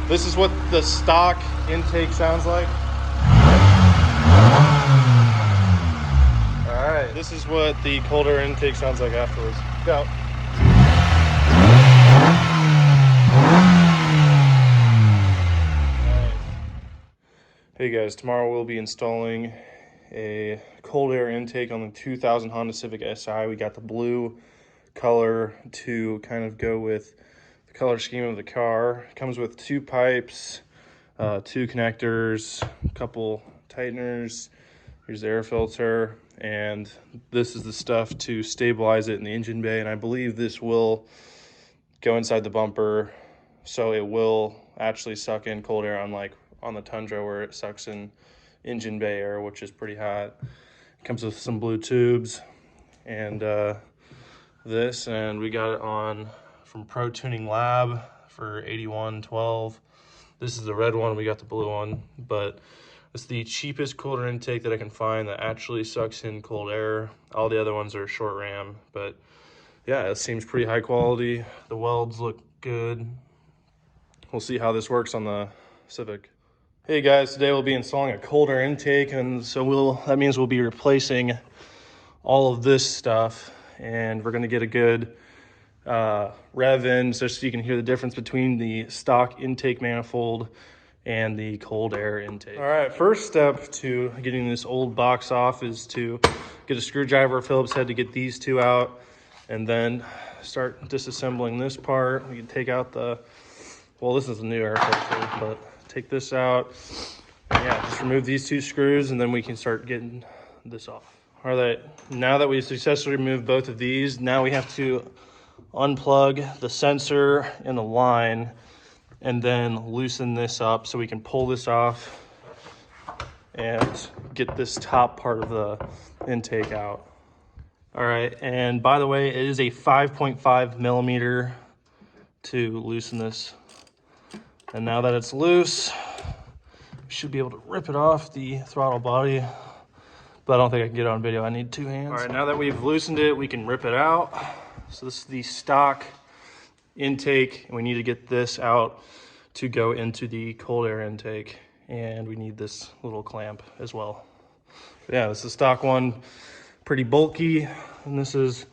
This is what the stock intake sounds like. All right, this is what the cold air intake sounds like afterwards. Go. Hey guys, tomorrow we'll be installing a cold air intake on the 2000 Honda Civic SI. We got the blue color to kind of go with the color scheme of the car. It comes with 2 pipes, 2 connectors, a couple tighteners. Here's the air filter, and this is the stuff to stabilize it in the engine bay. And I believe this will go inside the bumper, so it will actually suck in cold air, unlike on the Tundra where it sucks in engine bay air, which is pretty hot. It comes with some blue tubes and this, and we got it on from ProTuningLab for $81.12. This is the red one, we got the blue one, but it's the cheapest cold air intake that I can find that actually sucks in cold air. All the other ones are short ram, but yeah, it seems pretty high quality. The welds look good. We'll see how this works on the Civic. Hey guys, today we'll be installing a cold air intake, and so that means we'll be replacing all of this stuff, and we're gonna get a good rev in just so you can hear the difference between the stock intake manifold and the cold air intake. All right, first step to getting this old box off is to get a screwdriver, Phillips head, to get these 2 out, and then start disassembling this part. We can take out well, this is a new air filter, but take this out. Yeah, just remove these 2 screws, and then we can start getting this off. All right, now that we've successfully removed both of these, now we have to unplug the sensor and the line, and then loosen this up so we can pull this off and get this top part of the intake out. All right, and by the way, it is a 5.5 millimeter to loosen this. And now that it's loose, we should be able to rip it off the throttle body, but I don't think I can get it on video. I need 2 hands. All right, now that we've loosened it, we can rip it out. So this is the stock intake, and we need to get this out to go into the cold air intake, and we need this little clamp as well. But yeah, this is the stock one, pretty bulky, and this is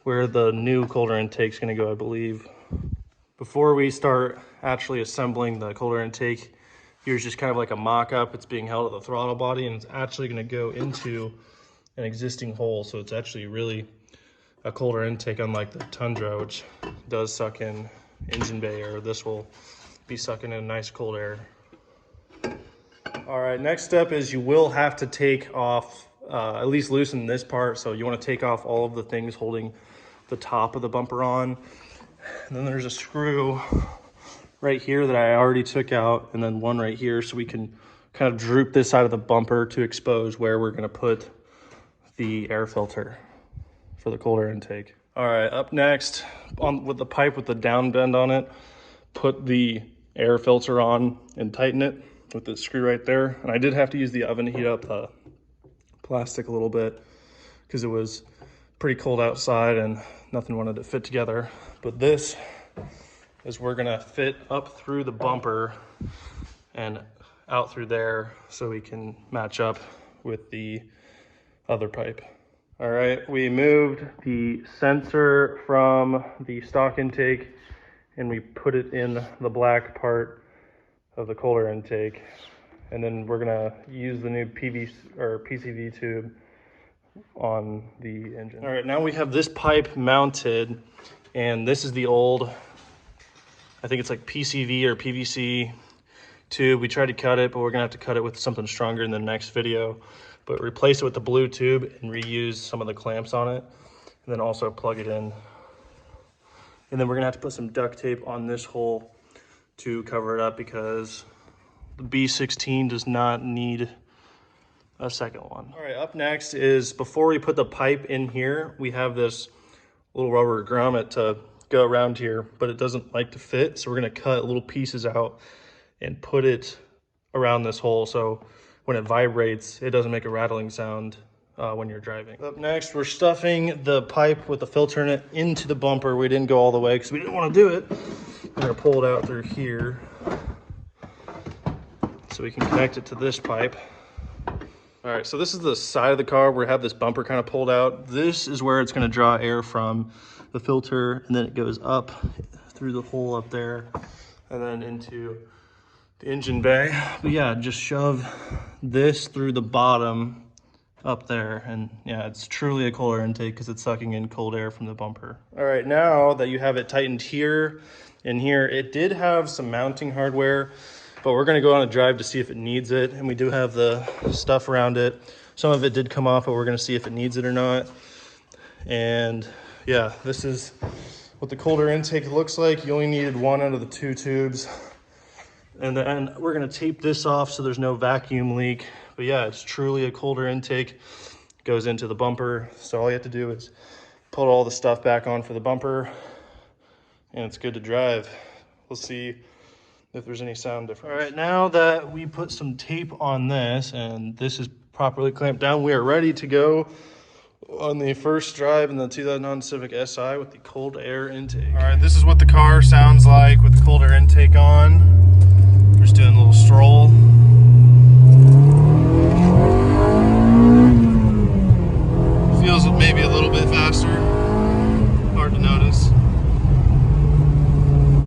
where the new cold air intake is going to go, I believe. Before we start actually assembling the cold air intake, here's just kind of like a mock-up. It's being held at the throttle body, and it's actually going to go into an existing hole, so it's actually really a cold air intake, unlike the Tundra, which does suck in engine bay air. This will be sucking in nice cold air. All right, next step is you will have to take off, at least loosen this part. So you want to take off all of the things holding the top of the bumper on. And then there's a screw right here that I already took out, and then one right here, so we can kind of droop this side of the bumper to expose where we're going to put the air filter for the cold air intake. All right, up next, with the pipe with the down bend on it, put the air filter on and tighten it with the screw right there. And I did have to use the oven to heat up the plastic a little bit because it was pretty cold outside and nothing wanted to fit together. But this is we're gonna fit up through the bumper and out through there so we can match up with the other pipe. All right, we moved the sensor from the stock intake and we put it in the black part of the cold air intake. And then we're gonna use the new PCV tube on the engine. All right, now we have this pipe mounted, and this is the old, I think it's like PCV or PVC tube. We tried to cut it, but we're gonna have to cut it with something stronger in the next video. But replace it with the blue tube and reuse some of the clamps on it, and then also plug it in. And then we're gonna have to put some duct tape on this hole to cover it up because the B16 does not need a second one. All right, up next is, before we put the pipe in here, we have this little rubber grommet to go around here, but it doesn't like to fit. So we're gonna cut little pieces out and put it around this hole, so when it vibrates, it doesn't make a rattling sound when you're driving. Up next, we're stuffing the pipe with the filter in it into the bumper. We didn't go all the way because we didn't want to do it. We're gonna pull it out through here. So we can connect it to this pipe. All right, so this is the side of the car where we have this bumper kind of pulled out. This is where it's going to draw air from the filter, and then it goes up through the hole up there and then into the engine bay. But yeah, just shove this through the bottom up there, and yeah, it's truly a cold air intake because it's sucking in cold air from the bumper. All right, now that you have it tightened here and here, it did have some mounting hardware, but we're gonna go on a drive to see if it needs it, and we do have the stuff around it. Some of it did come off, but we're gonna see if it needs it or not. And yeah, this is what the cold air intake looks like. You only needed one out of the 2 tubes. And then we're gonna tape this off so there's no vacuum leak. But yeah, it's truly a cold air intake. It goes into the bumper. So all you have to do is put all the stuff back on for the bumper, and it's good to drive. We'll see if there's any sound difference. All right, now that we put some tape on this and this is properly clamped down, we are ready to go on the first drive in the 2000 Honda Civic SI with the cold air intake. All right, this is what the car sounds like with the cold